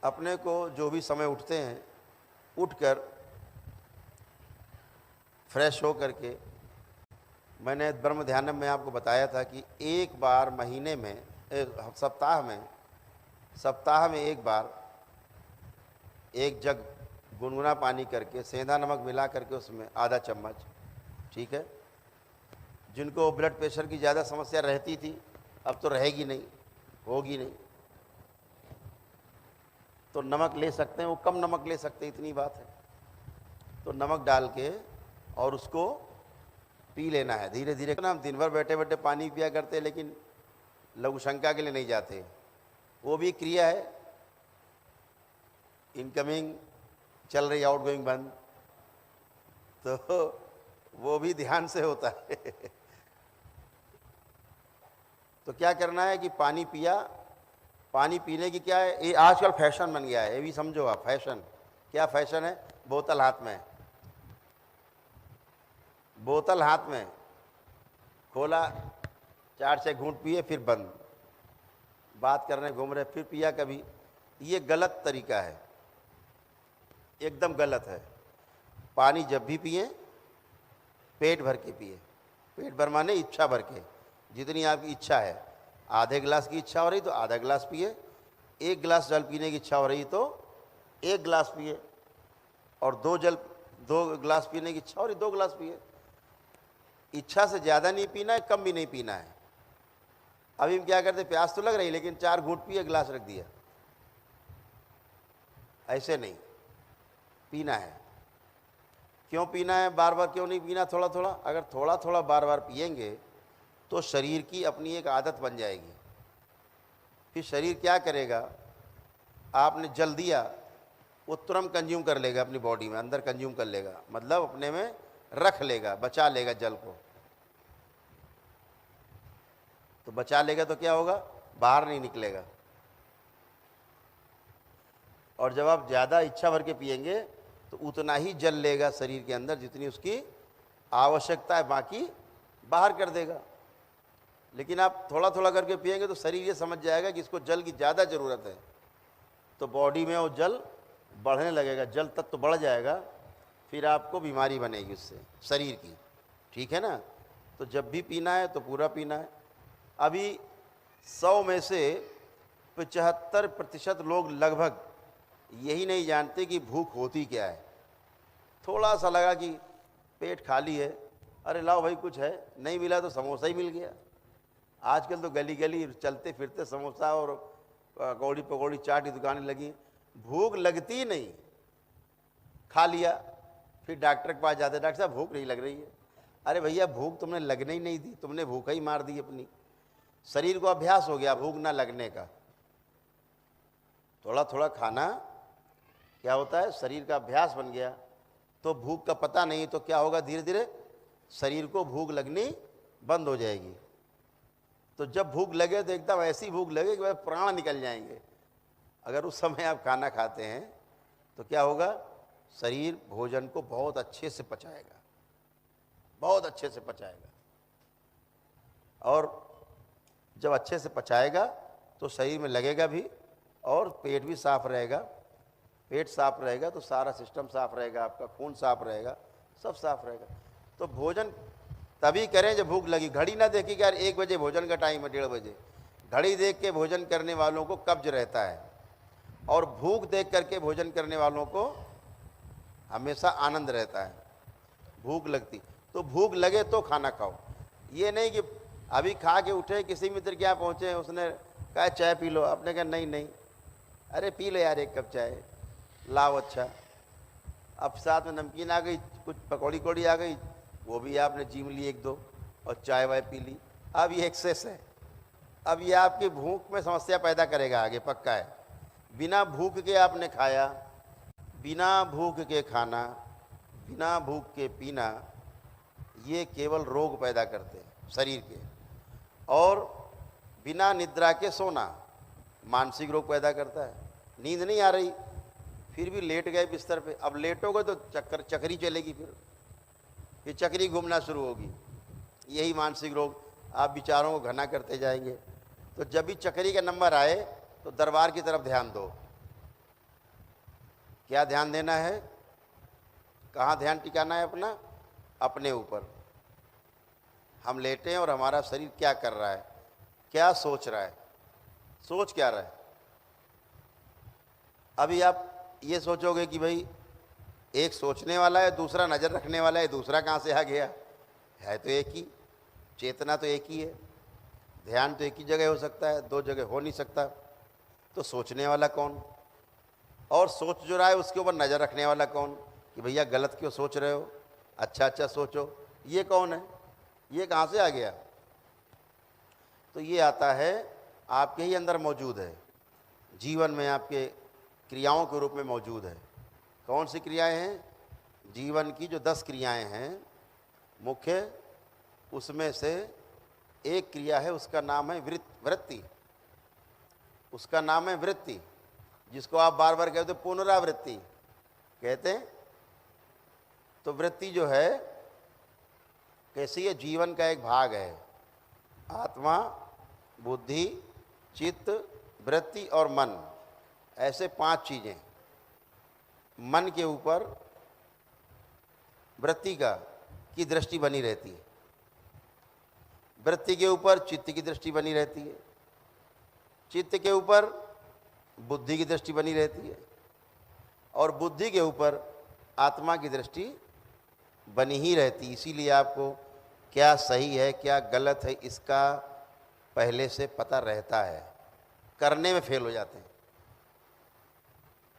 अपने को जो भी समय उठते हैं, उठकर फ्रेश हो करके, मैंने ब्रह्म ध्यानम में आपको बताया था कि एक बार महीने में, सप्ताह में एक बार एक जग गुनगुना पानी करके सेंधा नमक मिला करके उसमें आधा चम्मच, ठीक है। जिनको ब्लड प्रेशर की ज़्यादा समस्या रहती थी, अब तो रहेगी नहीं, होगी नहीं, तो नमक ले सकते हैं, वो कम नमक ले सकते हैं, इतनी बात है। तो नमक डाल के और उसको पी लेना है धीरे धीरे। हम दिन भर बैठे बैठे पानी पिया करते हैं, लेकिन लघु शंका के लिए नहीं जाते। वो भी क्रिया है, इनकमिंग चल रही, आउटगोइंग बंद, तो वो भी ध्यान से होता है। तो क्या करना है कि पानी पिया, पानी पीने की क्या है, ये आजकल फैशन बन गया है, ये भी समझो आप। फैशन क्या फैशन है? बोतल हाथ में, बोतल हाथ में खोला, 4-6 घूंट पिए, फिर बंद, बात करने घूम रहे, फिर पिया कभी। ये गलत तरीका है, एकदम गलत है। पानी जब भी पिए पेट भर के पिए, पेट भर माने इच्छा भर के, जितनी आपकी इच्छा है। आधे गिलास की इच्छा हो रही तो आधा गिलास पिए, 1 गिलास जल पीने की इच्छा हो रही तो 1 गिलास पिए, और 2 गिलास पीने की इच्छा हो रही 2 गिलास पिए। इच्छा से ज़्यादा नहीं पीना है, कम भी नहीं पीना है। अभी हम क्या करते, प्यास तो लग रही लेकिन 4 घूंट पिए, गिलास रख दिया, ऐसे नहीं पीना है। क्यों पीना है, बार बार क्यों नहीं पीना, थोड़ा थोड़ा? अगर थोड़ा थोड़ा बार बार पिएंगे तो शरीर की अपनी एक आदत बन जाएगी। फिर शरीर क्या करेगा, आपने जल दिया, वो तुरंत कंज्यूम कर लेगा, अपनी बॉडी में अंदर कंज्यूम कर लेगा, मतलब अपने में रख लेगा, बचा लेगा जल को। तो बचा लेगा तो क्या होगा, बाहर नहीं निकलेगा। और जब आप ज़्यादा इच्छा भर के पिएंगे तो उतना ही जल लेगा शरीर के अंदर जितनी उसकी आवश्यकता है, बाकी बाहर कर देगा। लेकिन आप थोड़ा थोड़ा करके पिएंगे तो शरीर ये समझ जाएगा कि इसको जल की ज़्यादा ज़रूरत है, तो बॉडी में वो जल बढ़ने लगेगा, जल तत्व बढ़ जाएगा, फिर आपको बीमारी बनेगी उससे शरीर की, ठीक है ना। तो जब भी पीना है तो पूरा पीना है। अभी 100 में से 75% लोग लगभग यही नहीं जानते कि भूख होती क्या है। थोड़ा सा लगा कि पेट खाली है, अरे लाओ भाई कुछ है, नहीं मिला तो समोसा ही मिल गया। आजकल तो गली गली चलते फिरते समोसा और पकौड़ी पकौड़ी चाट की दुकानें लगी, भूख लगती नहीं, खा लिया, फिर डॉक्टर के पास जाते, डॉक्टर साहब भूख नहीं लग रही है। अरे भैया भूख तुमने लगने ही नहीं दी, तुमने भूख ही मार दी अपनी। शरीर को अभ्यास हो गया भूख ना लगने का। थोड़ा थोड़ा खाना क्या होता है, शरीर का अभ्यास बन गया, तो भूख का पता नहीं, तो क्या होगा, धीरे धीरे शरीर को भूख लगनी बंद हो जाएगी। तो जब भूख लगे तो एकदम ऐसी भूख लगे कि वह प्राण निकल जाएंगे। अगर उस समय आप खाना खाते हैं तो क्या होगा, शरीर भोजन को बहुत अच्छे से पचाएगा, बहुत अच्छे से पचाएगा। और जब अच्छे से पचाएगा तो शरीर में लगेगा भी, और पेट भी साफ रहेगा। पेट साफ रहेगा तो सारा सिस्टम साफ रहेगा, आपका खून साफ रहेगा, सब साफ रहेगा। तो भोजन तभी करें जब भूख लगी। घड़ी ना देखी कि यार 1 बजे भोजन का टाइम है, 1:30 बजे। घड़ी देख के भोजन करने वालों को कब्ज रहता है, और भूख देख करके भोजन करने वालों को हमेशा आनंद रहता है। भूख लगती तो भूख लगे तो खाना खाओ, ये नहीं कि अभी खा के उठे, किसी मित्र के यहाँ पहुँचे, उसने कहा चाय पी लो, आपने कहा नहीं नहीं, अरे पी लो यार 1 कप चाय, लाओ अच्छा। अब साथ में नमकीन आ गई, कुछ पकौड़ी कौड़ी आ गई, वो भी आपने जीम ली 1-2, और चाय वाय पी ली। अब ये एक्सेस है, अब ये आपकी भूख में समस्या पैदा करेगा आगे, पक्का है। बिना भूख के आपने खाया, बिना भूख के खाना, बिना भूख के पीना, ये केवल रोग पैदा करते हैं शरीर के। और बिना निद्रा के सोना मानसिक रोग पैदा करता है। नींद नहीं आ रही, फिर भी लेट गए बिस्तर पे, अब लेटोगे तो चक्री चलेगी, फिर चक्री घूमना शुरू होगी। यही मानसिक रोग, आप विचारों को घना करते जाएंगे। तो जब भी चक्री का नंबर आए तो दरबार की तरफ ध्यान दो, क्या ध्यान देना है, कहाँ ध्यान टिकाना है अपना, अपने ऊपर। हम लेटे हैं और हमारा शरीर क्या कर रहा है, क्या सोच रहा है, सोच क्या रहा है। अभी आप ये सोचोगे कि भाई एक सोचने वाला है, दूसरा नज़र रखने वाला है, दूसरा कहाँ से आ गया, है तो एक ही, चेतना तो एक ही है, ध्यान तो एक ही जगह हो सकता है, दो जगह हो नहीं सकता। तो सोचने वाला कौन, और सोच जो रहा है उसके ऊपर नज़र रखने वाला कौन, कि भैया गलत क्यों सोच रहे हो, अच्छा अच्छा सोचो, ये कौन है, ये कहाँ से आ गया। तो ये आता है आपके ही अंदर मौजूद है, जीवन में आपके क्रियाओं के रूप में मौजूद है। कौन सी क्रियाएं हैं, जीवन की जो 10 क्रियाएं हैं मुख्य, उसमें से एक क्रिया है, उसका नाम है वृत्ति, उसका नाम है वृत्ति, जिसको आप बार बार कहते हो पुनरावृत्ति कहते हैं। तो वृत्ति जो है कैसी है, जीवन का एक भाग है। आत्मा, बुद्धि, चित्त, वृत्ति और मन, ऐसे 5 चीज़ें। मन के ऊपर वृत्ति की दृष्टि बनी रहती है, वृत्ति के ऊपर चित्त की दृष्टि बनी रहती है, चित्त के ऊपर बुद्धि की दृष्टि बनी रहती है, और बुद्धि के ऊपर आत्मा की दृष्टि बनी ही रहती। इसीलिए आपको क्या सही है क्या गलत है इसका पहले से पता रहता है, करने में फेल हो जाते हैं,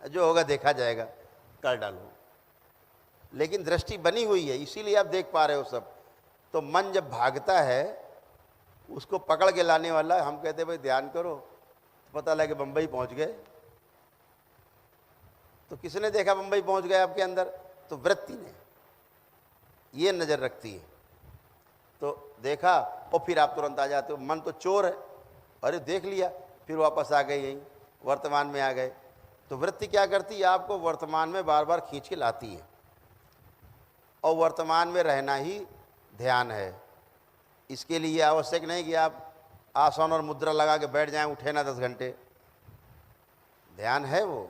जो होगा देखा जाएगा, कर डालो, लेकिन दृष्टि बनी हुई है, इसीलिए आप देख पा रहे हो सब। तो मन जब भागता है उसको पकड़ के लाने वाला, हम कहते हैं भाई ध्यान करो, तो पता लगे बम्बई पहुंच गए। तो किसने देखा बम्बई पहुंच गए आपके अंदर, तो वृत्ति ने, ये नज़र रखती है। तो देखा और फिर आप तुरंत आ जाते हो, मन तो चोर है, अरे देख लिया, फिर वापस आ गए, यहीं वर्तमान में आ गए। तो वृत्ति क्या करती है, आपको वर्तमान में बार बार खींच के लाती है, और वर्तमान में रहना ही ध्यान है। इसके लिए आवश्यक नहीं कि आप आसन और मुद्रा लगा के बैठ जाएं, उठे ना 10 घंटे, ध्यान है, वो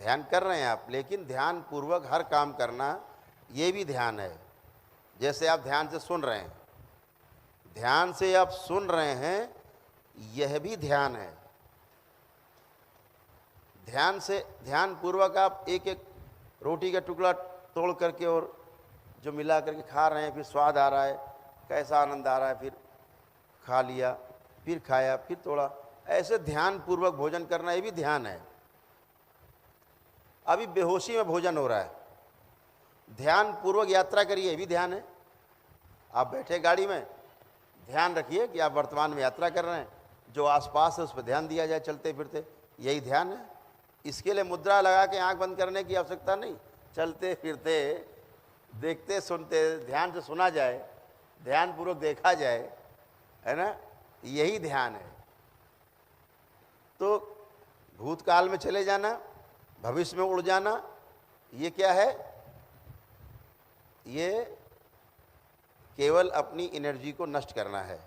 ध्यान कर रहे हैं आप, लेकिन ध्यान पूर्वक हर काम करना ये भी ध्यान है। जैसे आप ध्यान से सुन रहे हैं, ध्यान से आप सुन रहे हैं, यह भी ध्यान है। ध्यान से, ध्यान पूर्वक आप एक एक रोटी का टुकड़ा तोड़ करके और जो मिला करके खा रहे हैं, फिर स्वाद आ रहा है, कैसा आनंद आ रहा है, फिर खा लिया, फिर खाया, फिर तोड़ा, ऐसे ध्यान पूर्वक भोजन करना ये भी ध्यान है। अभी बेहोशी में भोजन हो रहा है, ध्यान पूर्वक यात्रा करिए, ये भी ध्यान है। आप बैठे गाड़ी में, ध्यान रखिए कि आप वर्तमान में यात्रा कर रहे हैं, जो आसपास है उस पर ध्यान दिया जाए चलते फिरते, यही ध्यान है। इसके लिए मुद्रा लगा के आंख बंद करने की आवश्यकता नहीं, चलते फिरते देखते सुनते ध्यान से सुना जाए, ध्यान पूर्वक देखा जाए, है ना, यही ध्यान है। तो भूतकाल में चले जाना, भविष्य में उड़ जाना, ये क्या है, ये केवल अपनी एनर्जी को नष्ट करना है।